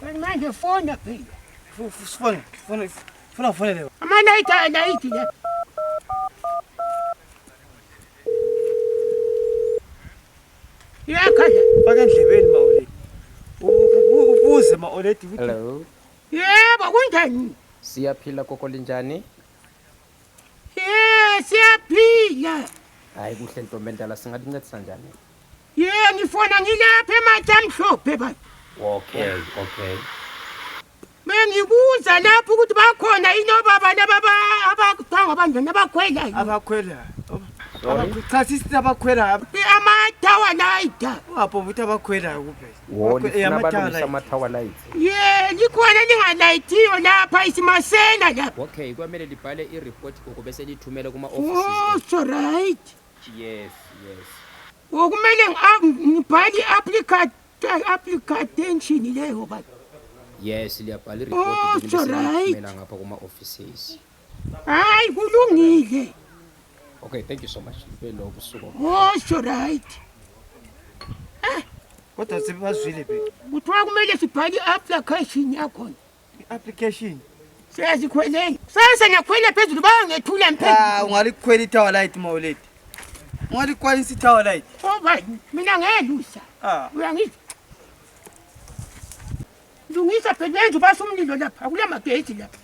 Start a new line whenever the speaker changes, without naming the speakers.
Manje fona phela.
Fona leo.
Amalayithi la. Yakhala.
Faka endlebeni ma-Oledi. Ubuze ma-Oledi ukuthi
Hello.
Yebo kunjani?
Siyaphila koko linjani?
Siyaphila.
Hayi kuhle ntombi endala singakuncedisa njani?
Ngifona ngilapha eMatamhlophe baba.
Okay.
Bengibuza lapho ukuthi bakhona inobaba laba abathanga abantwana abakhwelayo.
abakhwela. Cha sithi abakhwela.
Amatawa lighter.
Apho ukuthi abakhwela kuphela.
Wona abantu amatawa lights.
Likhona lingalayithiyo lapha isimasela lapha.
Okay, kwamele libhale i-report koko bese lithumela kuma
Oh,
offices.
so right.
Yes.
Kumele ngibhale application leyo baba.
Yes, liyabhala
Oh,
i-report bese
so right.
lithumela ngapha kuma offices.
Hayi kulungile.
Okay, thank you so much. Belo busuku.
Oh, so right.
Kodwa sibazwile phela.
Kuthiwa kumele sibhale application yakho.
Application.
Siyazikhweleni. Sasa ngiyakhwela phezulu bayangethula mphezulu.
Ungalikhwela itower light ma-Oledi. Ungalikhwalisa itower light.
Oba mina ngelusa. Uyangizwa? Lungisa phela benze basumlilo lapha kule magezi lapha.